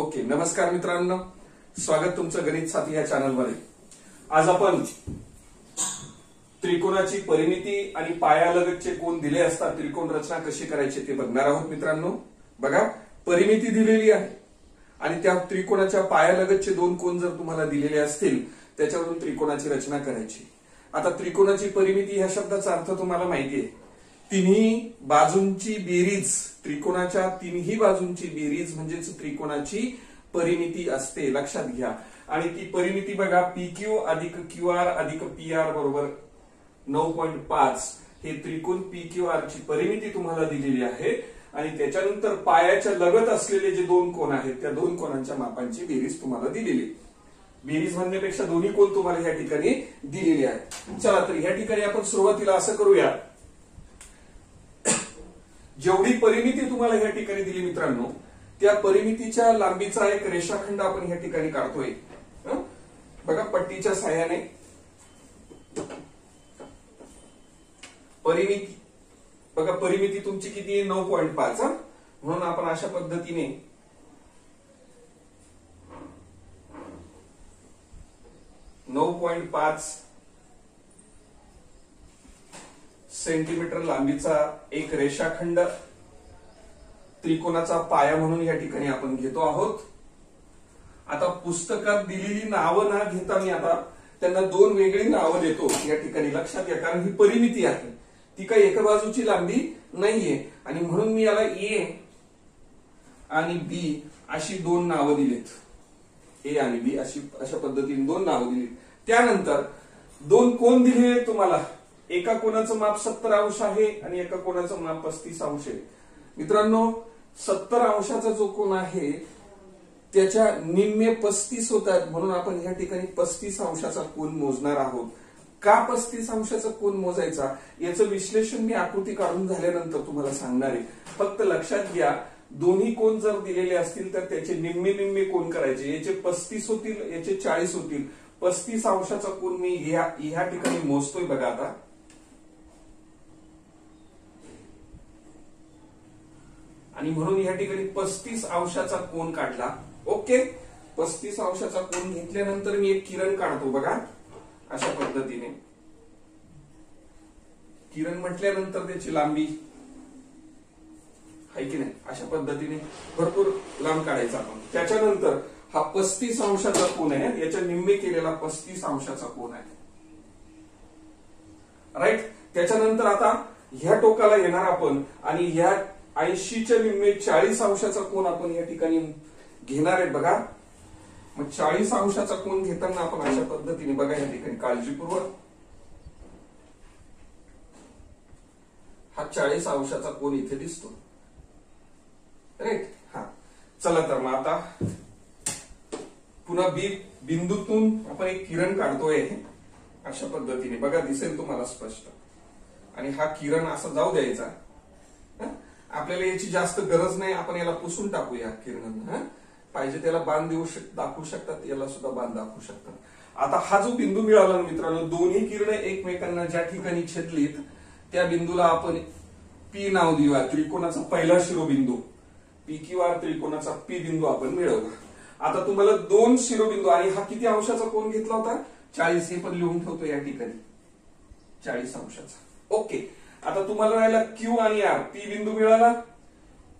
Okay, नमस्कार मित्रांनो, स्वागत तुमचं गणित साथी या चॅनलमध्ये। आज आपण त्रिकोणाची परिमिती आणि पायालगतचे कोन दिले असतात त्रिकोण रचना कशी करायची ते बघणार आहोत मित्रांनो। बघा, परिमिती दिलेली आहे आणि त्या त्रिकोणाच्या पायालगतचे दोन कोन जर तुम्हाला दिलेले असतील त्याच्यावरून त्रिकोणाची रचना करायची। आता त्रिकोणाची परिमिती ह्या शब्दाचा अर्थ तुम्हाला माहिती आहे, तिन्ही बाजूंची बेरीज, त्रिकोणाच्या तिन्ही बाजूंची बेरीज म्हणजेच त्रिकोणाची परिमिती असते, लक्षात घ्या। आणि ती परिमिती बघा, PQ अधिक QR अधिक PR बरोबर 9.5 हे त्रिकोण PQR ची परिमिती तुम्हाला दिलेली आहे आणि त्याच्यानंतर पायाच्या लगत असलेले जे दोन कोन आहेत त्या दोन कोनांच्या मापांची बेरीज तुम्हाला दिलेली। बेरीज म्हणण्यापेक्षा दोन्ही कोन तुम्हाला या ठिकाणी दिलेली आहे। चला तर या ठिकाणी आपण सुरुवातीला असं करूया, जेवढी परिमिती तुम्हाला या ठिकाणी दिली मित्रांनो त्या परिमितीच्या लांबीचा एक रेषाखंड आपण या ठिकाणी काढतोय। बघा, पट्टीच्या साहाय्याने परिमिती बघा, परिमिती तुमची किती आहे 9.5 म्हणून आपण अशा पद्धतीने सेंटीमीटर लांबीचा एक रेषाखंड त्रिकोणाचा पाया म्हणून या ठिकाणी आपण घेतो आहोत। आता पुस्तकात दिलेली नावं ना घेता मी आता त्यांना दोन वेगळी नावं देतो या ठिकाणी, लक्षात घ्या, कारण ही परिमिती आहे, ती काही एका बाजूची लांबी नाहीये आणि म्हणून मी याला A आणि B अशी दोन नावं दिलीत। A आणि B अशा पद्धतीने दोन नावं दिली। त्यानंतर दोन कोन दिले तुम्हाला, एका कोणाचं माप 70 अंश आहे आणि एका कोणाचं माप 35 अंश आहे। मित्रांनो, 70 अंशाचा जो कोन आहे त्याच्या निम्मे 35 होतात म्हणून आपण या ठिकाणी 35 अंशाचा कोन मोजणार आहोत। का 35 अंशाचा कोन मोजायचा याचं विश्लेषण मी आकृती काढून झाल्यानंतर तुम्हाला सांगणार आहे। फक्त लक्षात घ्या, दोन्ही कोन जर दिलेले असतील तर त्याचे निम्मे निम्मे कोन करायचे, याचे 35 होतील, याचे 40 होतील। 35 अंशाचा कोन मी ह्या ठिकाणी मोजतोय बघा आता, आणि म्हणून या ठिकाणी 35 अंशाचा कोन काढला। ओके, 35 अंशाचा कोन घेतल्यानंतर मी एक किरण काढतो बघा, अशा पद्धतीने किरण म्हटल्यानंतर त्याची लांबी आहे की नाही, अशा पद्धतीने भरपूर लांब काढायचा आपण। त्याच्यानंतर हा 35 अंशाचा कोन आहे, याच्या निम्मे केलेला 35 अंशाचा कोन आहे, राईट। त्याच्यानंतर आता ह्या टोकाला येणार आपण आणि ह्या 80च्या निम्मे 40 अंशाचा कोन आपण या ठिकाणी घेणार आहे बघा। मग 40 अंशाचा कोन घेताना आपण अशा पद्धतीने बघा, या ठिकाणी काळजीपूर्वक हा 40 अंशाचा कोन इथे दिसतो, राईट। हा, चला तर मग आता पुन्हा B बिंदूतून आपण एक किरण काढतोय अशा पद्धतीने बघा, दिसेल तुम्हाला स्पष्ट। आणि हा किरण असा जाऊ द्यायचा, आपल्याला याची जास्त गरज नाही, आपण याला पुसून टाकूया किरणांना, पाहिजे त्याला बाण दाखवू शकतात, याला सुद्धा बाण दाखवू शकतात। आता हा जो बिंदू मिळाला ना मित्रांनो, दोन्ही किरण एकमेकांना ज्या ठिकाणी छेदलीत त्या बिंदूला आपण P नाव देऊया, त्रिकोणाचा पहिला शिरोबिंदू PQR त्रिकोणाचा P बिंदू आपण मिळवला। आता तुम्हाला दोन शिरोबिंदू आणि हा किती अंशाचा कोन घेतला होता 40, हे पण लिहून ठेवतो या ठिकाणी 40 अंशाचा। ओके, आता तुम्हाला राहिला Q आणि R, P बिंदू मिळाला,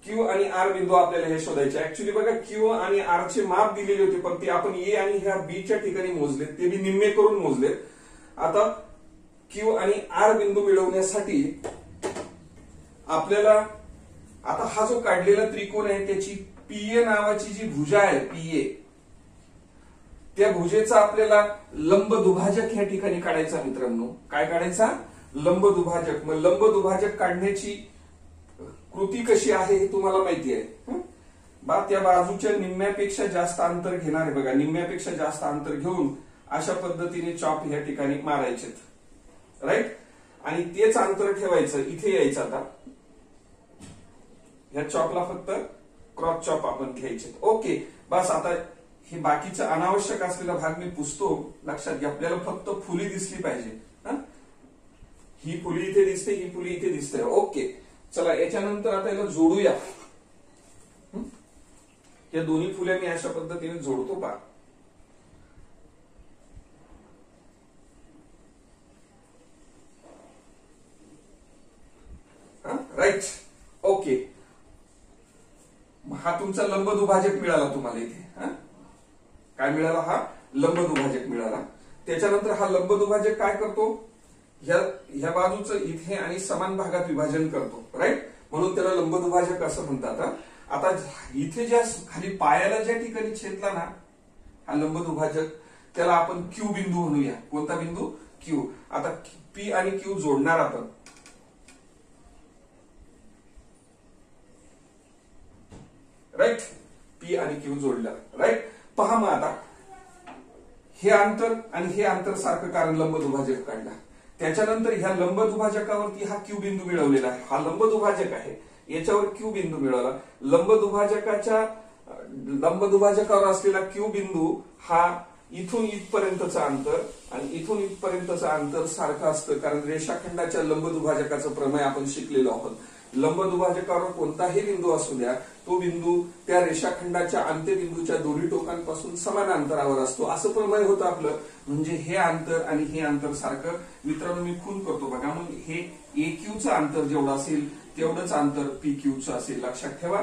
Q आणि R बिंदू आपल्याला हे शोधायचे। ऍक्च्युली बघा, Q आणि R चे माप दिलेले होते पण ते आपण A आणि ह्या B च्या ठिकाणी मोजलेत, ते मी निम्मे करून मोजलेत। आता Q आणि R बिंदू मिळवण्यासाठी आपल्याला आता हा जो काढलेला त्रिकोण आहे त्याची PA नावाची जी भुजा आहे, PA, त्या भुजेचा आपल्याला लंब दुभाजक या ठिकाणी काढायचा मित्रांनो। काय काढायचा? लंब दुभाजक। मग लंब दुभाजक काढण्याची कृती कशी आहे हे तुम्हाला माहिती आहे बा, त्या बाजूच्या निम्म्यापेक्षा जास्त अंतर घेणार आहे बघा, निम्म्यापेक्षा जास्त अंतर घेऊन अशा पद्धतीने चॉप या ठिकाणी मारायचे, राईट। आणि तेच अंतर ठेवायचं, इथे यायचं। आता ह्या चॉपला फक्त क्रॉस चॉप आपण घ्यायचे। ओके, बस आता हे बाकीचा अनावश्यक असलेला भाग मी पुसतो, लक्षात घ्या, आपल्याला फक्त फुली दिसली पाहिजे। ही फुली इथे दिसते, ही फुली इथे दिसते। ओके, चला याच्यानंतर आता याला जोडूया। या दोन्ही फुल्या मी अशा पद्धतीने जोडतो पहा. राईट. ओके. हा तुमचा लंब दुभाजक मिळाला तुम्हाला इथे. काय मिळाला? हा लंब दुभाजक मिळाला. त्याच्यानंतर हा लंब दुभाजक काय करतो? ह्या बाजूचं इथे आणि समान भागात विभाजन करतो. राईट. म्हणून त्याला लंब दुभाजक असं म्हणतात. आता इथे ज्या खाली पायाला ज्या ठिकाणी छेदला ना हा लंब दुभाजक, त्याला आपण क्यू बिंदू म्हणूया. कोणता बिंदू? क्यू. आता पी आणि क्यू जोडणार आपण. राईट. पी आणि क्यू जोडला. राईट. पहा मग आता हे अंतर आणि हे अंतर सारखं, कारण लंब दुभाजक काढला. त्याच्यानंतर ह्या लंब दुभाजकावरती हा क्यू बिंदू मिळवलेला आहे. हा लंब दुभाजक आहे, याच्यावर क्यू बिंदू मिळवला. लंब दुभाजकावर असलेला क्यू बिंदू हा इथून इथपर्यंतचं अंतर आणि इथून इथपर्यंतचं अंतर सारखं असतं, कारण रेषाखंडाच्या लंब दुभाजकाचं प्रमेय आपण शिकलेलो आहोत. लंब दुभाजकावर कोणताही बिंदू असू द्या, तो बिंदू त्या रेषाखंडाच्या अंत्यबिंदूच्या दोन्ही टोकांपासून समान अंतरावर असतो, असं प्रमेय होतं आपलं. म्हणजे हे अंतर आणि हे अंतर सारखं. मित्रांनो मी खून करतो बघा. मग हे AQ चं अंतर जेवढं असेल तेवढंच अंतर PQ चं असेल. लक्षात ठेवा.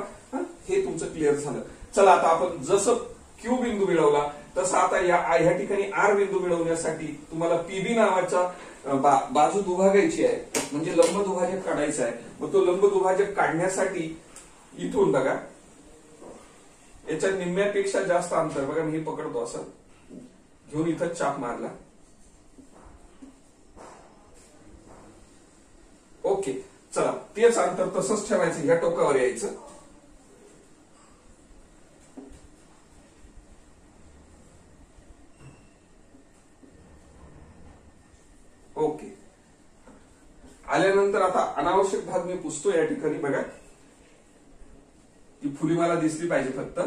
हे तुमचं क्लिअर झालं. चला आता आपण जसं क्यू बिंदू मिळवला तसं आता या ठिकाणी आर बिंदू मिळवण्यासाठी तुम्हाला PB नावाचा बाजू दुभागायची आहे, म्हणजे लंब दुभाजक काढायचा आहे. मग तो लंब दुभाजक काढण्यासाठी इथून बघा याच्या निम्म्यापेक्षा जास्त अंतर बघा, मी पकडतो असं घेऊन इथं चाप मारला. ओके. चला तेच अंतर तसंच ठेवायचं, या टोकावर यायचं. ओके. आल्यानंतर आता अनावश्यक भाग मी पुसतो या ठिकाणी. बघा ती फुली मला दिसली पाहिजे फक्त.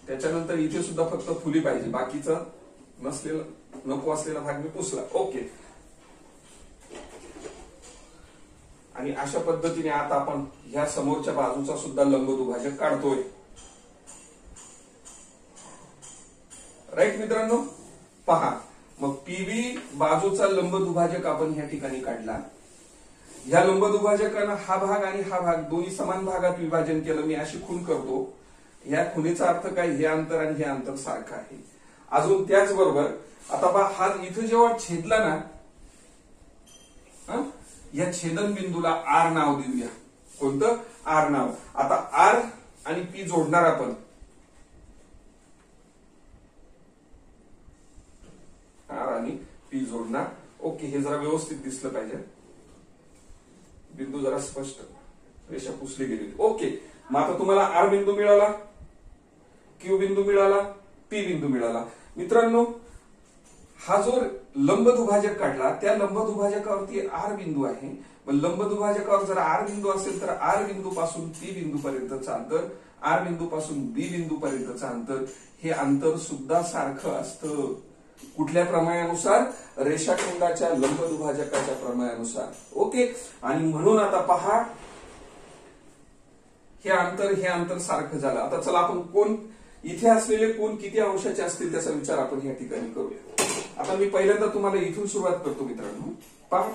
त्याच्यानंतर इथे सुद्धा फक्त फुली पाहिजे, बाकीचा नको असलेला भाग मी पुसला. ओके. आणि अशा पद्धतीने आता आपण ह्या समोरच्या बाजूचा सुद्धा लंब दुभाजक काढतोय. राईट मित्रांनो. पहा मग PB बाजूचा लंब दुभाजक आपण या ठिकाणी काढला. ह्या लंब दुभाजकानं हा भाग आणि हा भाग दोन्ही समान भागात विभाजन केलं. मी अशी खून करतो. या खुणेचा अर्थ काय? हे अंतर आणि हे अंतर सारखं आहे. अजून त्याचबरोबर आता पहा हा इथं जेव्हा छेदला ना, या छेदन बिंदूला आर नाव देऊया. कोणतं? आर नाव. आता आर आणि पी जोडणार आपण. आर आणि पी जोडणार. ओके. हे जरा व्यवस्थित दिसलं पाहिजे. बिंदू जरा स्पष्ट, रेषा पुसली गेली. ओके. मग आता तुम्हाला आर बिंदू मिळाला, क्यू बिंदू मिळाला, पी बिंदू मिळाला. मित्रांनो हा जो लंब दुभाजक काढला त्या लंब दुभाजकावरती आर बिंदू आहे. मग लंब दुभाजकावर जर आर बिंदू असेल तर आर बिंदू पासून पी बिंदू पर्यंतचं अंतर, आर बिंदू पासून बी बिंदू पर्यंतचं अंतर, हे अंतर सुद्धा सारखं असतं. कुठल्या प्रमेयानुसार? रेषाखंडाच्या लंब दुभाजकाच्या प्रमेयानुसार. ओके. आणि म्हणून आता पहा हे अंतर सारखं झालं. आता चला आपण कोण इथे असलेले कोण किती अंशाचे असतील त्याचा विचार आपण या ठिकाणी करूया. आता मी पहिल्यांदा तुम्हाला इथून सुरुवात करतो मित्रांनो. पहा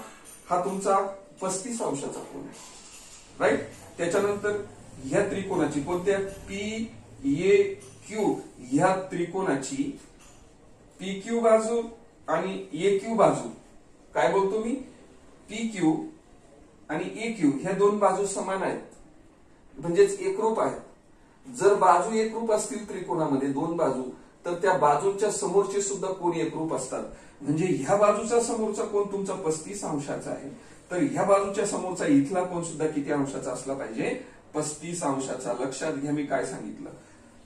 हा तुमचा 35 अंशाचा कोन आहे. राईट. त्याच्यानंतर ह्या त्रिकोणाची, कोणत्या? PAQ ह्या त्रिकोणाची PQ बाजू आणि AQ बाजू, काय बोलतो मी? PQ आणि AQ ह्या दोन बाजू समान आहेत, म्हणजेच एकरूप आहेत. जर बाजू एकरूप असतील त्रिकोणामध्ये दोन बाजू, तर त्या बाजूंच्या समोरचे सुद्धा कोन एकरूप असतात. म्हणजे ह्या बाजूचा समोरचा कोन तुमचा 35 अंशाचा आहे, तर ह्या बाजूच्या समोरचा इथला कोन सुद्धा किती अंशाचा असला पाहिजे? 35 अंशाचा. लक्षात घ्या मी काय सांगितलं.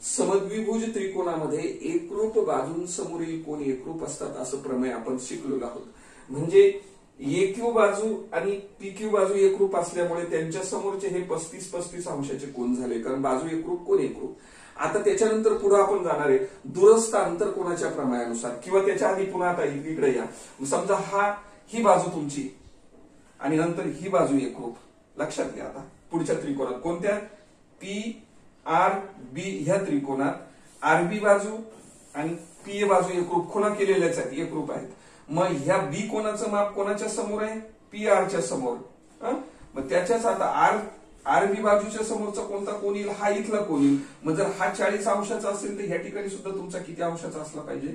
समद्विभुज त्रिकोणामध्ये एकरूप बाजूंसमोरील कोन एकरूप असतात असं प्रमेय आपण शिकलेलो आहोत. म्हणजे AQ बाजू आणि PQ बाजू एकरूप असल्यामुळे त्यांच्या समोरचे हे 35 अंशाचे कोन झाले, कारण बाजू एकरूप कोन एकरूप. आता त्याच्यानंतर पुढे आपण जाणार आहे दूरस्थ अंतर कोणाच्या प्रमेयानुसार, किंवा त्याच्या आधी पुन्हा आता इकडे या. समजा ही बाजू तुमची आणि नंतर ही बाजू एकरूप. लक्षात घ्या. आता पुढच्या त्रिकोणात कोणत्या? आर बी ह्या त्रिकोणात आरबी बाजू आणि पी बाजू एकरूप खुणा केलेल्याच आहेत, एकरूप आहेत. मग ह्या बी कोणाचं माप कोणाच्या समोर आहे? पी आर च्या समोर. मग त्याच्याच आता आरबी बाजूच्या समोरचा कोणता कोण येईल? हा इथला कोण येईल. मग जर हा 40 अंशाचा असेल तर ह्या ठिकाणी सुद्धा तुमचा किती अंशाचा असला पाहिजे?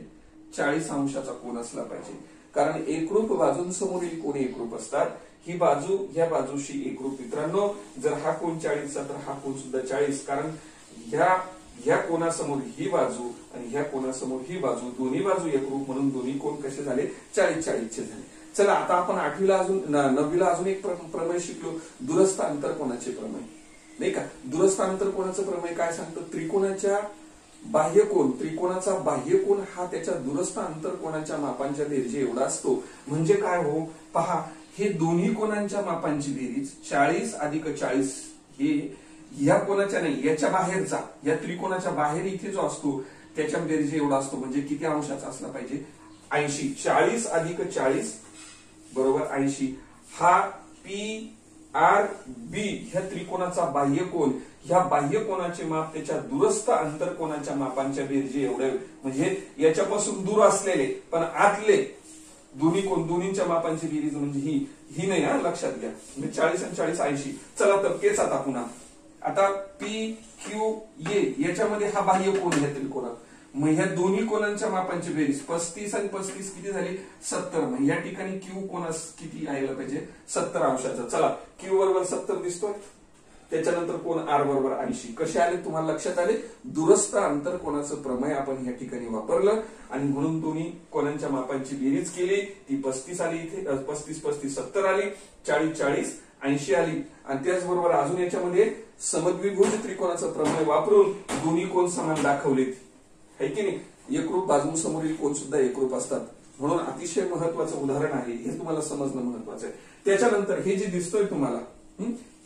40 अंशाचा कोन असला पाहिजे. कारण एकरूप बाजूंसमोरील कोन एकरूप असतात. ही बाजू ह्या बाजूशी एकरूप. मित्रांनो, जर हा कोन 40चा तर हा कोन सुद्धा 40. कारण ह्या कोणासमोर ही बाजू आणि ह्या कोणासमोर ही बाजू, दोन्ही बाजू एकरूप, म्हणून दोन्ही कोन कसे झाले? 40-40 चे झाले. चला, आता आपण 9वीला अजून एक प्रमेय शिकलो, दूरस्थ आंतरकोनाचे प्रमेय, नाही का? दूरस्थ आंतरकोनाचं प्रमेय काय सांगतं? त्रिकोणाचा बाह्य कोन हा त्याच्या दूरस्थ आंतरकोनाच्या मापांच्या बेरजे एवढा असतो. म्हणजे काय हो? पहा, हे दोन्ही कोनांच्या मापांची बेरीज 40 अधिक 40 हे या कोणाच्या नाही, याच्या बाहेरचा, या त्रिकोणाच्या बाहेर इथे जो असतो त्याच्या बेरजे एवढा असतो. म्हणजे किती अंशाचा असला पाहिजे? 80. 40 अधिक 40 बरोबर 80. हा पी आर बी ह्या त्रिकोणाचा बाह्य कोन, ह्या बाह्य कोनाचे माप त्याच्या दूरस्थ आंतरकोनाच्या मापांच्या बेरजे एवढे. म्हणजे याच्यापासून दूर असलेले पण आतले दोन्ही कोन, दोन्हीच्या मापांची बेरीज म्हणजे ही नाही, लक्षात घ्या. म्हणजे 40 आणि 40 80. चला तर तेच आता पुन्हा आता पी क्यू ए याच्यामध्ये हा बाह्य कोन ह्या त्रिकोणात. मग ह्या दोन्ही कोनांच्या मापांची बेरीज 35 आणि 35 किती झाली? 70. मग या ठिकाणी क्यू कोनास किती यायला पाहिजे? 70 अंशाचा. चला, क्यू बरोबर 70 दिसतोय. त्याच्यानंतर कोन आर बरोबर 80. कसे आले तुम्हाला लक्षात आले? दूरस्थ आंतरकोनाचं प्रमेय आपण या ठिकाणी वापरलं आणि म्हणून दोन्ही कोनांच्या मापांची बेरीज केली. ती 35 आली, इथे 35-35 70 आली, 40-40 80 आली. आणि त्याचबरोबर अजून याच्यामध्ये समद्विभुज त्रिकोणाचं प्रमेय वापरून दोन्ही कोन समान दाखवलेत, है की नाही? एकरूप बाजूंसमोरील कोन सुद्धा एकरूप असतात. म्हणून अतिशय महत्वाचं उदाहरण आहे, हे तुम्हाला समजणं महत्वाचं आहे. त्याच्यानंतर हे जे दिसतोय तुम्हाला,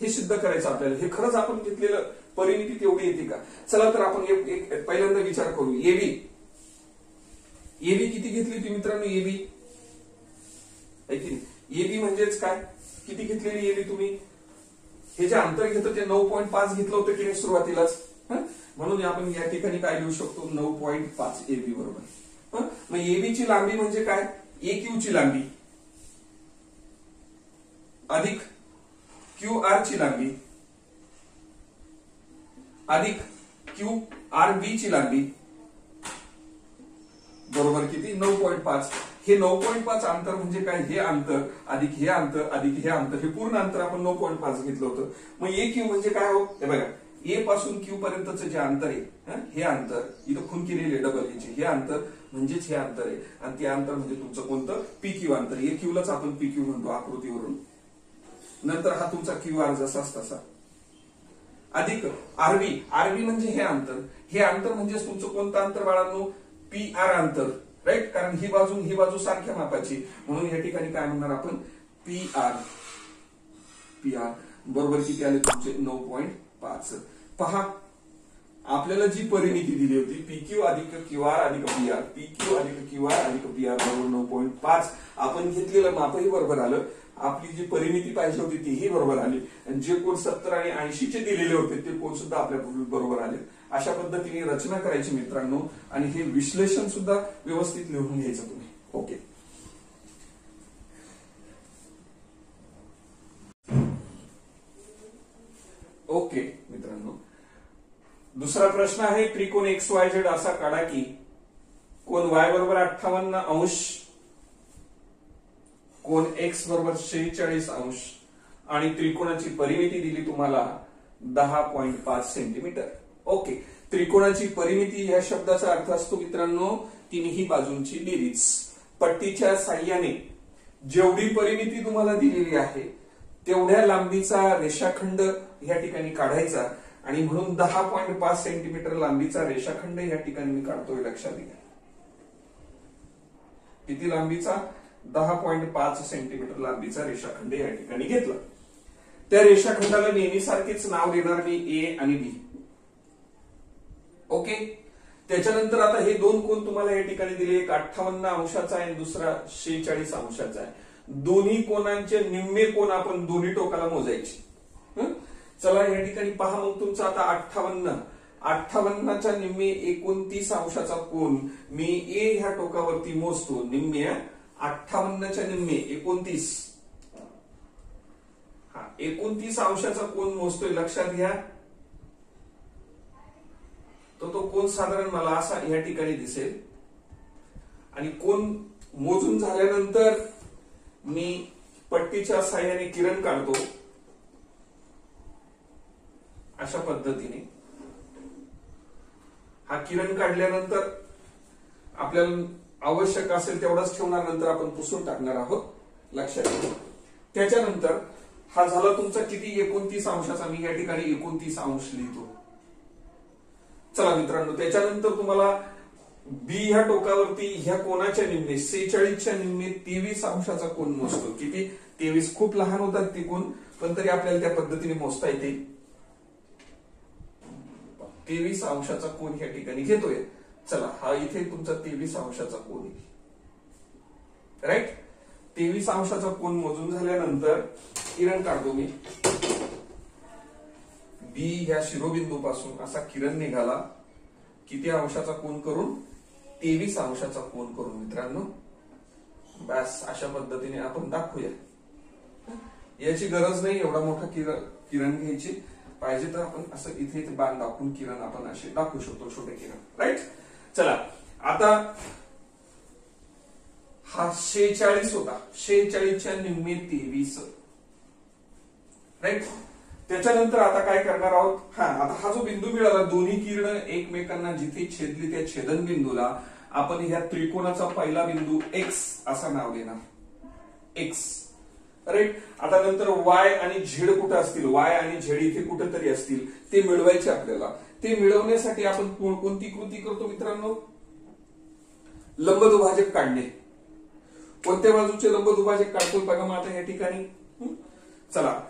हे सिद्ध करायचं आपल्याला. हे खरंच आपण घेतलेलं परिमिती तेवढी येते का? चला तर आपण एक पहिल्यांदा विचार करू. एबी किती घेतली होती मित्रांनो? एबी है की नाही? एबी म्हणजेच काय? किती घेतलेली एबी तुम्ही? हे जे अंतर घेतो ते 9.5 घेतलं होतं की नाही सुरुवातीलाच? म्हणून आपण या ठिकाणी काय लिहू शकतो? 9.5 एबी बरोबर. मग एबी ची लांबी म्हणजे काय? ए क्यू ची लांबी अधिक क्यू आर ची लांबी अधिक क्यू आर बी ची लांबी बरोबर किती? 9.5. हे 9.5 अंतर म्हणजे काय? हे अंतर अधिक हे अंतर अधिक हे अंतर, हे पूर्ण अंतर आपण 9.5 घेतलं होतं. मग ए क्यू म्हणजे काय हो? हे बघा, ए पासून क्यू पर्यंतचं जे अंतर आहे, हे अंतर इथं खून केलेले डबल एचे, हे अंतर म्हणजेच हे अंतर आहे. आणि ते अंतर म्हणजे तुमचं कोणतं? पी क्यू अंतर. ए क्यूलाच आपण पी क्यू म्हणतो आकृतीवरून. नंतर हा तुमचा क्यू आर जसाच तसा अधिक आरबी. आरबी म्हणजे हे अंतर म्हणजे तुमचं कोणतं अंतर बाळांनो? पी आर अंतर, राईट? कारण ही बाजू सारख्या मापाची, म्हणून या ठिकाणी काय म्हणणार आपण? पी आर बरोबर किती आले तुमचे? 9.5. पहा, आपल्याला जी परिमिती दिली होती पी क्यू अधिक क्यू आर अधिक पी आर, पी क्यू अधिक क्यू आर अधिक पी आर बरोबर 9.5. आपण घेतलेलं मापही बरोबर आलं, आपली जी परिमिती पाहिजे होती तीही बरोबर आली, आणि जे कोण 70 आणि 80 चे दिलेले होते ते कोण सुद्धा आपल्या बरोबर आले. अशा पद्धतीने रचना करायची मित्रांनो, आणि हे विश्लेषण सुद्धा व्यवस्थित लिहून घ्यायचं तुम्ही. ओके. ओके मित्रांनो, दुसरा प्रश्न आहे, त्रिकोण XYZ असा काढा की कोण Y बरोबर 58 अंश, कोण X बरोबर 46 अंश, आणि त्रिकोणाची परिमिती दिली तुम्हाला 10.5 सेंटीमीटर. ओके. त्रिकोणाची परिमिती या शब्दाचा अर्थ असतो मित्रांनो तिन्ही बाजूंची बेरीज. पट्टीच्या साह्याने जेवढी परिमिती तुम्हाला दिलेली आहे तेवढ्या लांबीचा रेषाखंड या ठिकाणी काढायचा, आणि म्हणून 10.5 सेंटीमीटर लांबीचा रेषाखंड या ठिकाणी मी काढतोय. लक्षात घ्या, किती लांबीचा? 10.5 सेंटीमीटर लांबीचा रेषाखंड या ठिकाणी घेतला. त्या रेषाखंडाला नेहमीसारखीच नाव देणार मी ए आणि बी. ओके. त्याच्यानंतर आता हे दोन कोन तुम्हाला या ठिकाणी दिले, एक 58 अंशाचा आहे आणि दुसरा 46 अंशाचा आहे. दोन्ही कोनांचे निम्मे कोन आपण दोन्ही टोकाला मोजायचे. चला या ठिकाणी पहा, मग तुमचा आता 58 58च्या निम्मे 29 अंशाचा कोन मी ए ह्या टोकावरती मोजतो. निम्म्या 58च्या निम्मे 29, 29 अंशाचा कोन मोजतोय. लक्षात घ्या, तो कोन साधारण मला असा या ठिकाणी दिसेल. आणि कोन मोजून झाल्यानंतर मी पट्टीच्या साहाय्याने किरण काढतो अशा पद्धतीने. हा किरण काढल्यानंतर आपल्याला आवश्यक असेल तेवढाच ठेवणार, नंतर आपण पुसून टाकणार आहोत. लक्षात घ्या. त्याच्यानंतर हा झाला तुमचा किती 29 अंशाचा. मी या ठिकाणी 29 अंश लिहितो. चला मित्रांनो, त्याच्यानंतर तुम्हाला बी ह्या टोकावरती ह्या कोनाच्या निम्मे 46च्या निम्मे 23 अंशाचा कोन मोजतो. किती? 23. खूप लहान होतात ते कोन, पण तरी आपल्याला त्या पद्धतीने मोजता येते. 23 अंशाचा कोन या ठिकाणी घेतोय. चला, हा इथे तुमचा 23 अंशाचा कोन आहे. राईट. 23 अंशाचा कोन मोजून झाल्यानंतर किरण काढतो मी. बी ह्या शिरोबिंदू पासून असा किरण निघाला. किती अंशाचा कोन करून? 23 अंशाचा कोन करून मित्रांनो. बस अशा पद्धतीने आपण दाखवूया. याची गरज नाही एवढा मोठा किरण घ्यायची. पाहिजे तर आपण असं इथे बाण दाखवून किरण आपण असे दाखवू शकतो, छोटे किरण. राईट. चला, आता हा 46 होता. 46च्या निम्मे 23. राईट. त्याच्यानंतर आता काय करणार आहोत? आता हा जो बिंदू मिळाला, दोन्ही किरण एकमेकांना जिथे छेदली त्या छेदन बिंदूला आपण ह्या त्रिकोणाचा पहिला बिंदू एक्स असा नाव देणार. एक्स. राईट. आता नंतर वाय आणि झेड कुठे असतील? वाय आणि झेड इथे कुठेतरी असतील. ते मिळवायचे आपल्याला. ते मिळवण्यासाठी आपण कोणती कृती करतो मित्रांनो? लंबदुभाजक काढणे. कोणत्या बाजूचे लंबदुभाजक काढतोय बघा मग आता या ठिकाणी. चला,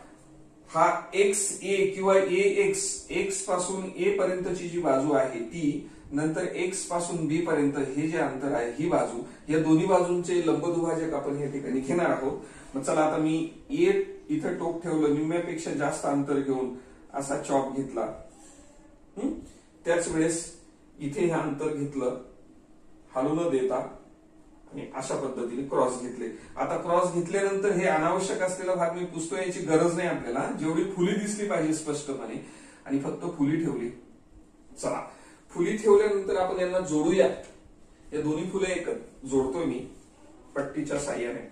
हा एक्स ए किंवा ए एक्स, एक्स पासून ए पर्यंतची जी बाजू आहे ती, नंतर एक्स पासून बी पर्यंत हे जे अंतर आहे ही बाजू, या दोन्ही बाजूंचे लंबदुभाजक आपण या ठिकाणी घेणार आहोत. मग चला, आता मी ए इथं टोक ठेवलं, निम्म्यापेक्षा जास्त अंतर घेऊन असा चॉप घेतला. त्याच वेळेस इथे हे अंतर घेतलं हलू न देता आणि अशा पद्धतीने क्रॉस घेतले. आता क्रॉस घेतल्यानंतर हे अनावश्यक असलेला भाग मी पुसतो. याची गरज नाही आपल्याला. जेवढी फुली दिसली पाहिजे स्पष्टपणे, आणि फक्त फुली ठेवली. चला, फुली ठेवल्यानंतर आपण यांना जोडूया. या दोन्ही फुले एकत्र जोडतोय मी पट्टीच्या साह्याने.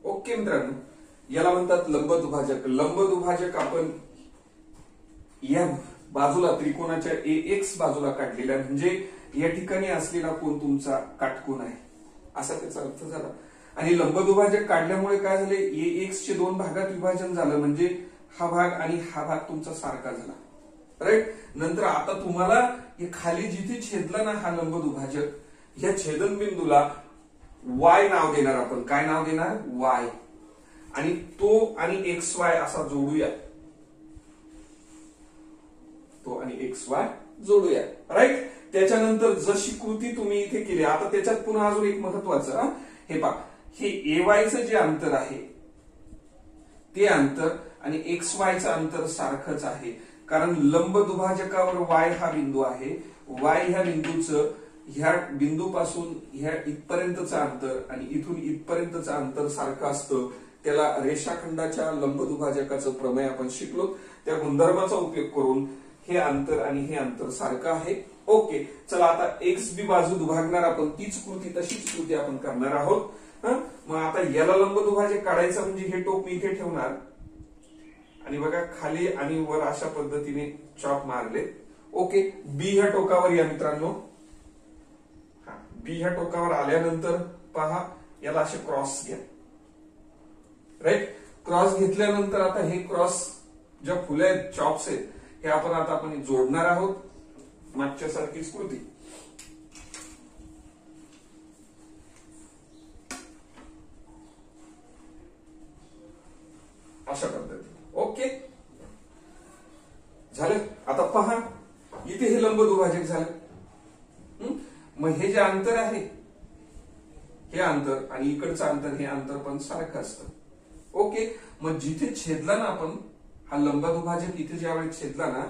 ओके मित्रांनो, याला म्हणतात लंबदुभाजक. लंबदुभाजक आपण या बाजूला त्रिकोणाच्या ए एक्स बाजूला काढलेला, म्हणजे या ठिकाणी असलेला कोन तुमचा काटकोन आहे असा त्याचा अर्थ झाला. आणि लंबदुभाजक काढल्यामुळे काय झाले? ए एक्स चे दोन भागात विभाजन झालं, म्हणजे हा भाग आणि हा भाग तुमचा सारखा झाला. राईट. नंतर आता तुम्हाला हे खाली जिथे छेदला ना हा लंबदुभाजक, या छेदन बिंदूला वाय नाव देणार आपण. काय नाव देणार? वाय. आणि तो आणि एक्स वाय असा जोडूया. तो आणि एक्स वाय जोडूया. राईट. त्याच्यानंतर जशी कृती तुम्ही इथे केली, आता त्याच्यात पुन्हा अजून एक महत्वाचं, हे पहा, हे ए वायचं जे अंतर आहे ते अंतर आणि एक्स वायचं अंतर सारखंच आहे. कारण लंब दुभाजकावर वाय हा बिंदू आहे. वाय ह्या बिंदूचं ह्या बिंदूपासून ह्या इथपर्यंतचं अंतर आणि इथून इथपर्यंतचं अंतर सारखं असतं. त्याला रेषाखंडाच्या लंबदुभाजकाचं प्रमेय आपण शिकलो. त्या गुणधर्माचा उपयोग करून हे अंतर आणि हे अंतर सारखं आहे. ओके. चला, आता एक्स बी बाजू दुभागणार आपण. तीच कृती, तशीच कृती आपण करणार आहोत. मग आता याला लंबदुभाजक काढायचं म्हणजे हे टोक मी इथे ठेवणार आणि बघा खाली आणि वर अशा पद्धतीने चॉप मारले. ओके. बी ह्या टोकावर या मित्रांनो. बी ह्या टोकावर आल्यानंतर पहा, याला असे क्रॉस घ्या. राईट. क्रॉस घेतल्यानंतर आता हे क्रॉस ज्या फुले आहेत, चॉप्स आहेत, हे आपण जोडणार आहोत. मागच्या सारखीच कृती. अशा पद्धतीने. ओके. झालं. आता पहा, इथे हे लंबदुभाजक झालं. मग हे जे अंतर आहे, हे अंतर आणि इकडचं अंतर, हे अंतर पण सारखं असतं. ओके, मग जिथे छेदला ना आपण, हा लंबदुभाजक इथे ज्यावेळी छेदला ना,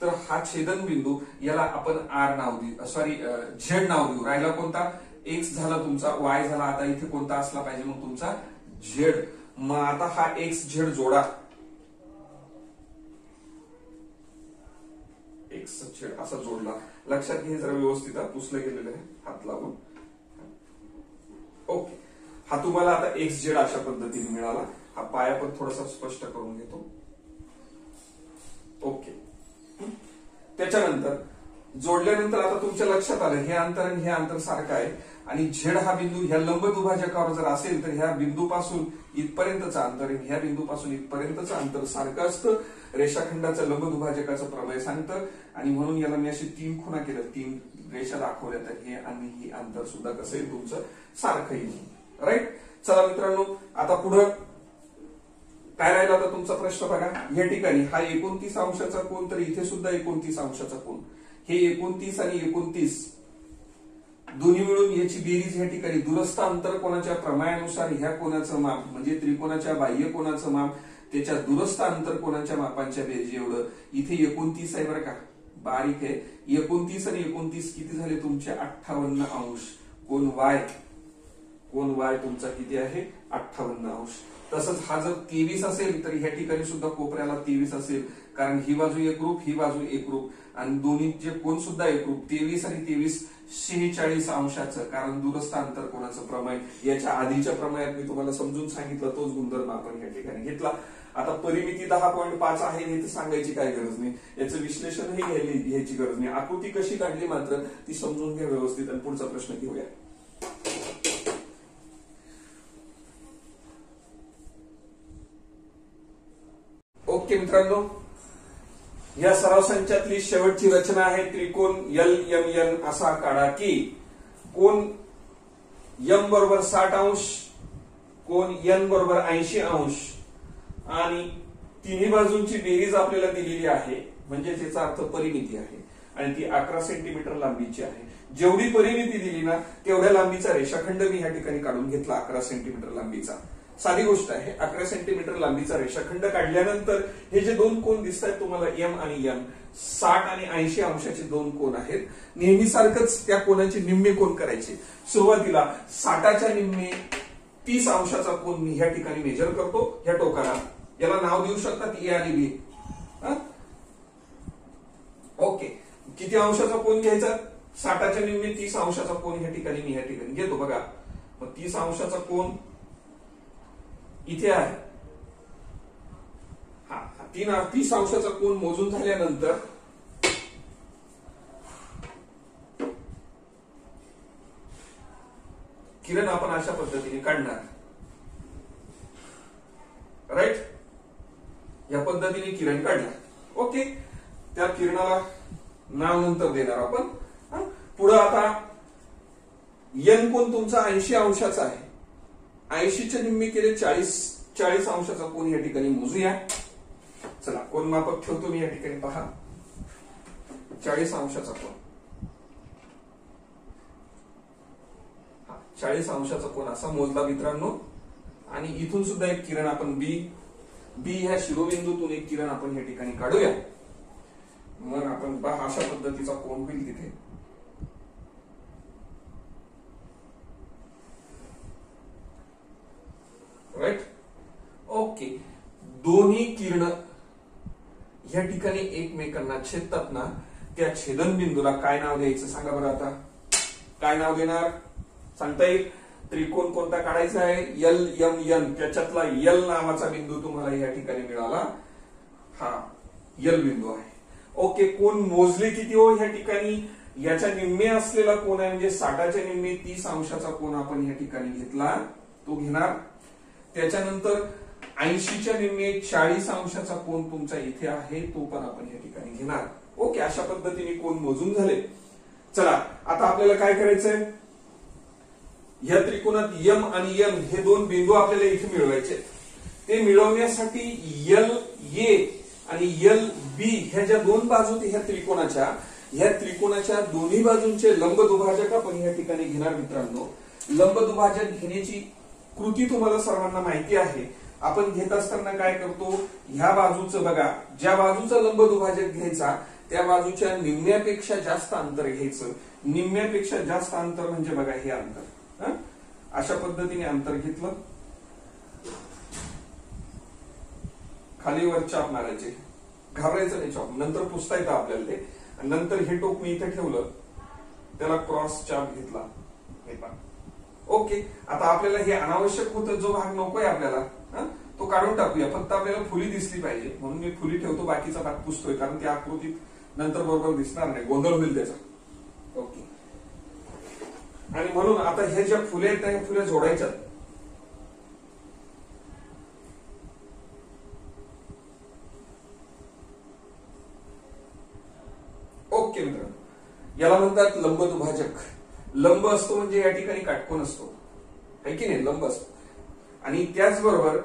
तर हा छेदन बिंदू याला आपण आर नाव देऊ, सॉरी झेड नाव देऊ. राहिला कोणता? एक्स झाला तुमचा, वाय झाला. आता इथे कोणता असला पाहिजे मग तुमचा? झेड. मग आता हा एक्स झेड जोडा, एक्स झेड असा जोडला. लक्षात घे जरा व्यवस्थित, पुसलं गेलेलं आहे हात लावून. ओके, हा तुम्हाला आता एक्स झेड अशा पद्धतीने मिळाला. हा पाया पण थोडासा स्पष्ट करून घेतो. ओके, त्याच्यानंतर जोडल्यानंतर आता तुमच्या लक्षात आलं हे अंतर आणि हे अंतर सारखं आहे, आणि झेड हा बिंदू ह्या लंबदुभाजकावर जर असेल तर ह्या बिंदूपासून इथपर्यंतचं अंतर, ह्या बिंदूपासून इथपर्यंतचं अंतर सारखं असतं. रेषाखंडाचं लंबदुभाजकाचं प्रमेय सांगतं, आणि म्हणून याला मी अशी 3 खुणा केल्या, 3 रेषा दाखवल्या, तर हे आणि हे अंतर सुद्धा कसं येईल तुमचं? सारखं येईल. राईट. चला मित्रांनो, आता पुढं काय राहिला आता तुमचा प्रश्न बघा. या ठिकाणी हा 29 अंशाचा कोन, तर इथे सुद्धा 29 अंशाचा कोन. हे 29 आणि 29 दोन्ही मिळून याची बेरीज या ठिकाणी दुरस्थ अंतर कोणाच्या प्रमाणानुसार ह्या कोणाचं माप, म्हणजे त्रिकोणाच्या बाह्य कोणाचं माप त्याच्या दुरस्थ अंतर कोणाच्या मापांच्या बेरीज एवढं. इथे 29 आहे बरं का, बारीक आहे. 29 आणि 29 किती झाले तुमचे? 58 अंश. कोण वाय तुमचा किती आहे? 58 अंश. तसंच हा जर 23 असेल तर ह्या ठिकाणी सुद्धा कोपऱ्याला 23 असेल, कारण ही बाजू एकरूप, ही बाजू एकरूप, आणि दोन्हीचे कोन सुद्धा एकरूप. 23 आणि 23 46 अंशाचं, कारण दुरस्थ अंतर कोणाचं प्रमेय. याच्या आधीच्या प्रमेयात मी तुम्हाला समजून सांगितलं, तोच गुणधर्म आपण या ठिकाणी घेतला. आता परिमिती 10.5 आहे हे तर सांगायची काय गरज नाही, याचं विश्लेषणही घ्यायची गरज नाही. आकृती कशी काढली मात्र ती समजून घ्या व्यवस्थित, आणि पुढचा प्रश्न घेऊया. ओके मित्रांनो, या सराव संचातली शेवटची रचना आहे. त्रिकोण LMN असा काढा की कोण M बरोबर 60 अंश, कोण N बरोबर 80 अंश, आणि तिन्ही बाजूंची बेरीज आपल्याला दिलेली आहे, म्हणजे त्याचा अर्थ परिमिती आहे, आणि ती 11 सेंटीमीटर लांबीची आहे. जेवढी परिमिती दिली ना तेवढ्या लांबीचा रेषाखंड मी या ठिकाणी काढून घेतला, 11 सेंटीमीटर लांबीचा. साधी गोष्ट आहे. 11 सेंटीमीटर लांबीचा रेषाखंड काढल्यानंतर हे जे दोन कोन दिसत आहेत तुम्हाला, M आणि N, 60 आणि 80 अंशाचे दोन कोन आहेत. नेहमीसारखंच त्या कोनाचे निम्मे कोन करायचे. सुरुवातीला 60च्या निम्मे 30 अंशाचा कोन मी या ठिकाणी मेजर करतो, या टोकाला. याला नाव देऊ शकतात A आणि B. ओके, किती अंशाचा कोन घ्यायचा? 60च्या निम्मे 30 अंशाचा कोन या ठिकाणी मी या ठिकाणी घेतो. बघा, मग 30 अंशाचा कोन इथे आहे. हा 30 अंशाचा कोन मोजून झाल्यानंतर किरण आपण अशा पद्धतीने काढणार. राईट. या पद्धतीने किरण काढला. ओके, त्या किरणाला नाव नंतर देणार आपण. पुढे आता N कोन तुमचा 80 अंशाचा आहे. 80च्या निम्मे केले 40 अंशाचा कोन या ठिकाणी मोजूया. चला, कोन मापक ठेवतो मी या ठिकाणी, पहा. 40 अंशाचा कोन, 40 अंशाचा कोन असा मोजला मित्रांनो. आणि इथून सुद्धा एक किरण आपण बी ह्या शिरोबिंदूतून एक किरण आपण या ठिकाणी काढूया. मग आपण पहा अशा पद्धतीचा कोन होईल तिथे. राईट. ओके, दोन्ही किरण या ठिकाणी एकमेकांना छेदतात ना, त्या छेदनबिंदूला काय नाव द्यायचं सांगा बरं. आता काय नाव देणार सांगता येईल? त्रिकोण कोणता काढायचा आहे? LMN. त्याच्यातला L नावाचा बिंदू तुम्हाला या ठिकाणी मिळाला, हा L बिंदू आहे. ओके, कोण मोजले किती हो या ठिकाणी? याच्या निम्मे असलेला कोन आहे, म्हणजे 60च्या निम्मे 30 अंशाचा कोन आपण या ठिकाणी घेतला, तो घेणार. त्याच्यानंतर 80च्या निम्मे 40 अंशाचा कोन तुमचा इथे आहे, तो पण आपण या ठिकाणी घेणार. ओके, अशा पद्धतीने कोन मोजून झाले. चला, आता आपल्याला काय करायचंय? या त्रिकोणात M आणि N हे दोन बिंदू आपल्याला इथे मिळवायचे. ते मिळवण्यासाठी LA आणि LB ह्या ज्या दोन बाजू ह्या त्रिकोणाच्या दोन्ही बाजूंचे लंबदुभाजक आपण या ठिकाणी घेणार मित्रांनो. लंबदुभाजक घेण्याची कृती तुम्हाला सर्वांना माहिती आहे. आपण घेत असताना काय करतो, ह्या बाजूचं बघा, ज्या बाजूचा लंब दुभाजक घ्यायचा त्या बाजूच्या निम्म्यापेक्षा जास्त अंतर घ्यायचं. निम्म्यापेक्षा जास्त अंतर म्हणजे बघा हे अंतर. अशा पद्धतीने अंतर घेतलं, खाली वर चाप मारायचे, घाबरायचं नाही चाप, नंतर पुसता येतं आपल्याला ते. नंतर हे टोक मी इथे ठेवलं, त्याला क्रॉस चाप घेतला, हे पहा. ओके, आता आपल्याला हे अनावश्यक होतं, जो भाग नकोय आपल्याला तो काढून टाकूया. फक्त आपल्याला फुली दिसली पाहिजे म्हणून मी फुली ठेवतो, बाकीचा भाग पुसतोय, कारण त्या आकृतीत नंतर बरोबर दिसणार नाही, गोंधळ होईल त्याचा. ओके, आणि म्हणून आता हे ज्या फुले आहेत त्या फुले जोडायच्या. ओके मित्रांनो, याला म्हणतात लंब दुभाजक. लंब असतो म्हणजे या ठिकाणी काटकोन असतो, है की नाही, लंब असतो. आणि त्याचबरोबर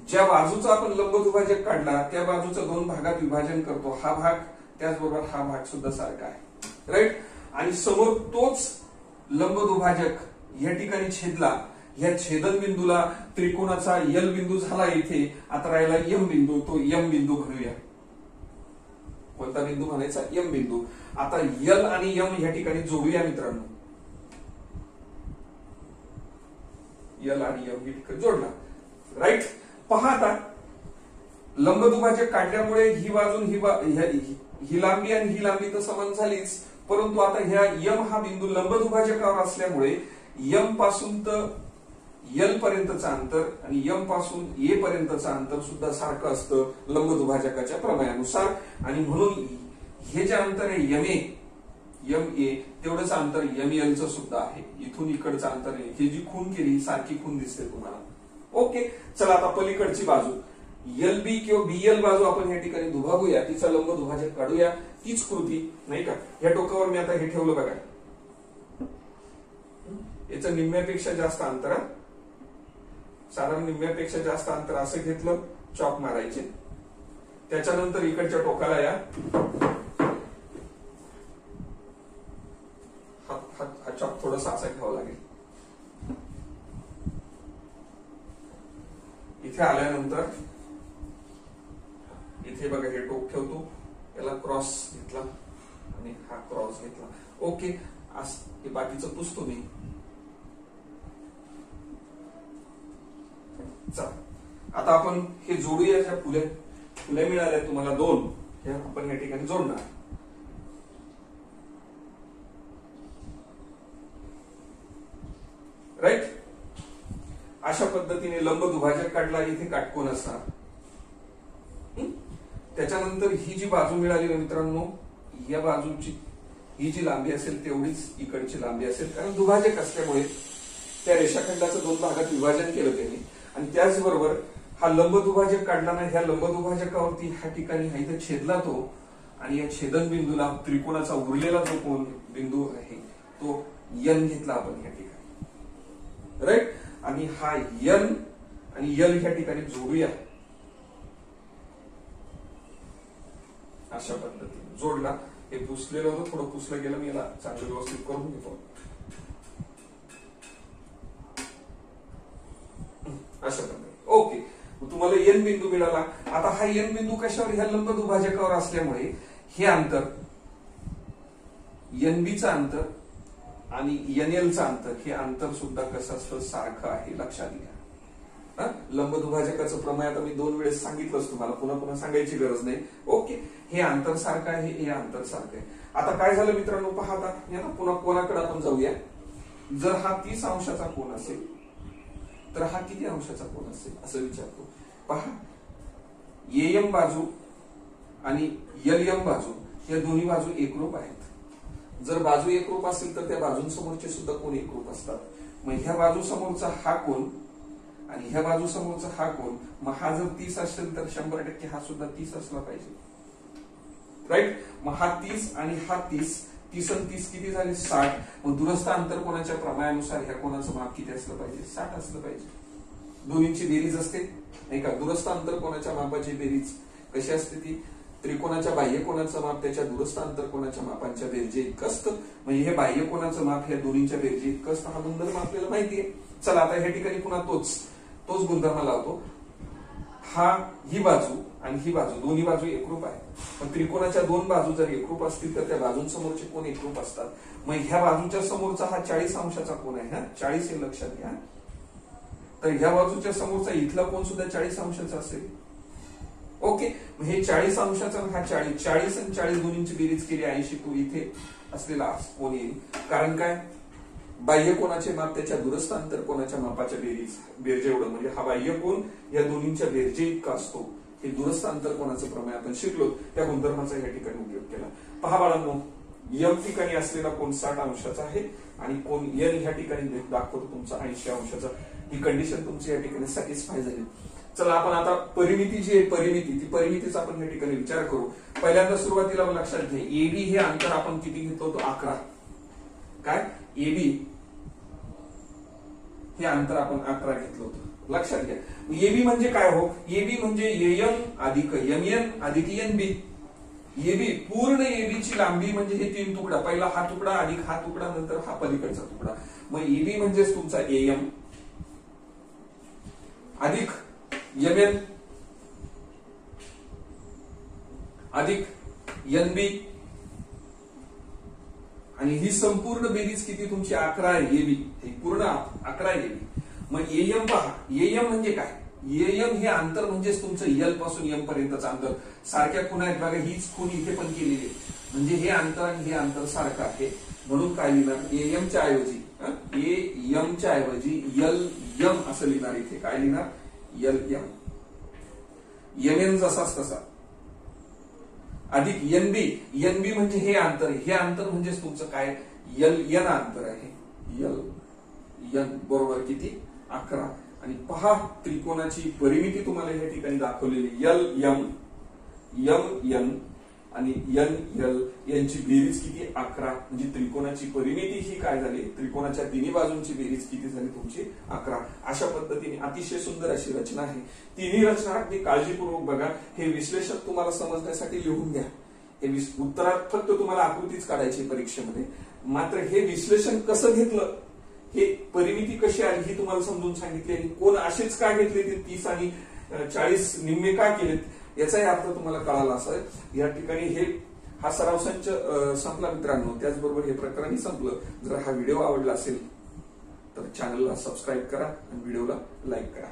ज्या बाजूचा आपण लंब दुभाजक काढला त्या बाजूचं दोन भागात विभाजन करतो. हा भाग त्याचबरोबर हा भाग सुद्धा सारखा आहे, राईट. आणि समोर तोच लंब दुभाजक या ठिकाणी छेदला, या छेदन बिंदूला त्रिकोणाचा यल बिंदू झाला इथे. आता राहिला यम बिंदू, तो यम बिंदू म्हणूया. कोणता बिंदू म्हणायचा, यम बिंदू. आता यल आणि यम या ठिकाणी जोडूया मित्रांनो. यल आणि यम ही ठिकाणी जोडला, राईट. पहा आता लंब दुभाजक काढल्यामुळे ही बाजून ही लांबी आणि ही लांबी तर समान झालीच, परंतु आता ह्या यम हा बिंदू लंब दुभाजकावर असल्यामुळे यम पासून तर यल पर्यंतचं अंतर आणि यम पासून ए पर्यंतचं अंतर सुद्धा सारखं असतं लंब दुभाजकाच्या प्रमेयानुसार. आणि म्हणून हे जे अंतर आहे यम ए तेवढंच अंतर यम एल चं सुद्धा आहे. इथून इकडचं अंतर आहे, ही जी खून केली सारखी खून दिसते तुम्हाला. ओके, चला आता पलीकडची बाजू एल बी किंवा बीएल बाजू आपण या ठिकाणी दुभागूया, तिचा लंब दुभाजक काढूया. तीच कृती नाही का, या टोकावर मी आता हे ठेवलं बघा, याचं निम्म्यापेक्षा जास्त अंतर, साधारण निम्म्यापेक्षा जास्त अंतर असं घेतलं, चॉप मारायचे. त्याच्यानंतर इकडच्या टोकाला या हा चॉप थोडासा असा घ्यावा लागेल. इथे आल्यानंतर इथे बघा हे टोक ठेवतो, याला क्रॉस घेतला आणि हा क्रॉस घेतला. ओके, हे बाकीचं पुसतो मी. चला आता आपण हे जोडूया. ज्या फुले मिळाल्या तुम्हाला दोन, हे आपण या ठिकाणी जोडणार. राईट, अशा पद्धतीने लंब दुभाजक काढला, इथे काटकोन असणार. त्याच्यानंतर ही जी बाजू मिळाली मित्रांनो, या बाजूची ही जी लांबी असेल तेवढीच इकडची लांबी असेल, कारण दुभाजक असल्यामुळे त्या रेषाखंडाचं दोन भागात विभाजन केलं त्यांनी. आणि त्याचबरोबर हा लंब दुभाजक काढला ना, ह्या लंब दुभाजकावरती ह्या ठिकाणी इथं छेदला तो, आणि या छेदन बिंदूला त्रिकोणाचा उरलेला जो कोण बिंदू आहे तो यन घेतला आपण या ठिकाणी, राईट. आणि हा यन आणि यल ह्या ठिकाणी जोडूया. अशा पद्धतीने जोडला. हे पुसलेलं होतं, थोडं पुसलं गेलं, मी याला चांगलं व्यवस्थित करून घेतो. अशा पद्धतीने ओके, तुम्हाला एन बिंदू मिळाला. आता हा एन बिंदू कशावर, ह्या लंब दुभाजकावर असल्यामुळे हे अंतर एनबीचं अंतर आणि एनएलचं अंतर, हे अंतर सुद्धा कसं असतं, सारखं आहे, लक्षात घ्या. लंब दुभाजकाचं प्रमेय आता मी 2 वेळेस सांगितलंच तुम्हाला, पुन्हा पुन्हा सांगायची गरज नाही. ओके, हे अंतर सारखं आहे, हे अंतर सारखं आहे. आता काय झालं मित्रांनो, पहा आता पुन्हा कोणाकडे आपण जाऊया. जर हा 30 अंशाचा कोन असेल तर हा किती अंशाचा कोन असेल असं विचारतो. पहा, एएम बाजू आणि एलएम बाजू या दोन्ही बाजू एकरूप आहेत. जर बाजू एकरूप असेल तर त्या बाजूंसमोरचे सुद्धा कोन एकरूप असतात. मग ह्या बाजू समोरचा हा कोन आणि ह्या बाजू समोरचा हा कोन, मग हा जर 30 असेल तर 100% हा सुद्धा 30 असला पाहिजे, राईट. मग हा 30 आणि हा 30, 30 आणि 30 किती झाले, 60. मग दुरस्थ अंतर कोणाच्या प्रमाणानुसार ह्या कोणाचं माप किती असलं पाहिजे, 60 असलं पाहिजे. दोन्हींची बेरीज असते नाही का. दुरस्थ अंतर कोणाच्या मापाची बेरीज कशी असते, ती त्रिकोणाच्या बाह्य कोणाचं माप त्याच्या दुरस्थ अंतर कोणाच्या मापांच्या बेरजे इतकं असतं. म्हणजे हे बाह्य कोणाचं माप ह्या दोन्हीच्या बेरजे इतकं असतं. हा गुणधर्म आपल्याला माहितीये. चला आता ह्या ठिकाणी पुन्हा तोच गुणधर्म लावतो. ही बाजू आणि ही बाजू दोन्ही बाजू एकरूप आहे. पण त्रिकोणाच्या दोन बाजू जर एकरूप असतील तर त्या बाजूंसमोरचे कोण एकरूप असतात. मग ह्या बाजूच्या समोरचा हा 40 अंशाचा कोण आहे. हा 40 हे लक्षात घ्या. तर ह्या बाजूच्या समोरचा इथला कोण सुद्धा 40 अंशाचा असेल. ओके, हे 40 अंशाचा हा 40 40 आणि 40 दोन्हींची बेरीज केली 80. तो इथे असलेला कोण येईल. कारण काय, बाह्य कोणाचे माप त्याच्या दूरस्थ अंतर कोणाच्या मापाच्या बेरजे एवढं. म्हणजे हा बाह्य कोण या दोन्हींच्या बेरजे इतका असतो. हे दूरस्थ अंतर कोणाचं प्रमेय आपण शिकलो. त्या गुणधर्माचा या ठिकाणी उपयोग केला. पहा बाळांनो, यम ठिकाणी असलेला कोण 60 अंशाचा आहे आणि कोण एन ह्या ठिकाणी दाखवतो तुमचा 80 अंशाचा. ही कंडिशन तुमची या ठिकाणी सॅटिस्फाय झाली. चला आपण आता परिमिती जी आहे ती परिमितीचा आपण या ठिकाणी विचार करू. पहिल्यांदा सुरुवातीला लक्षात घ्या, एबी हे अंतर आपण किती घेतलं होतं 11. काय एबी हे अंतर आपण 11 घेतलं होतं. लक्षात घ्या, एबी म्हणजे काय हो. एबी म्हणजे एम अधिक एमएन अधिक एनबी. एबी पूर्ण एबीची लांबी म्हणजे हे 3 तुकडा. पहिला हा तुकडा अधिक हा तुकडा नंतर हा पलीकडचा तुकडा. मग एबी म्हणजे तुमचा एम अधिक एमएन अधिक एनबी आणि ही संपूर्ण बेरीज किती तुमची 11 आहे. एबी ही पूर्ण 11 आहे एबी. मग एम पहा, एम म्हणजे काय. एम हे अंतर म्हणजेच तुमचं एल पासून एम पर्यंतचं अंतर. सारख्या खुणा आहेत बघा, हीच खूण इथे पण केलेली आहे. म्हणजे हे अंतर आणि हे अंतर सारखं आहे. म्हणून काय लिहिणार, एमच्या ऐवजी एल एम असं लिहिणार. इथे काय लिहिणार, एल एम. एमएन जसाच तसा अधिक एनबी. एनबी म्हणजे हे अंतर आहे. हे अंतर म्हणजेच तुमचं काय, एल एन अंतर आहे. एल एन बरोबर किती 11. आणि पहा त्रिकोणाची परिमिती तुम्हाला या ठिकाणी दाखवलेली. एल एम एम एन आणि एन एल यांची बेरीज किती 11. म्हणजे त्रिकोणाची परिमिती ही काय झाली, त्रिकोणाच्या तिन्ही बाजूंची बेरीज किती झाली तुमची 11. अशा पद्धतीने अतिशय सुंदर अशी रचना आहे. तिन्ही रचना अगदी काळजीपूर्वक बघा. हे विश्लेषण तुम्हाला समजण्यासाठी लिहून घ्या. हे उत्तरात फक्त तुम्हाला आकृतीच काढायची परीक्षेमध्ये. मात्र हे विश्लेषण कसं घेतलं, हे परिमिती कशी आली ही तुम्हाला समजून सांगितली. कोण असेच का घेतले, ते 30 आणि 40 निम्मे का केलेत याचाही अर्थ तुम्हाला कळाला असेल. या ठिकाणी हा सराव संच संपला मित्रांनो. त्याचबरोबर हे प्रकरणही संपलं. जर हा व्हिडिओ आवडला असेल तर चॅनलला सबस्क्राईब करा आणि व्हिडिओला लाईक करा.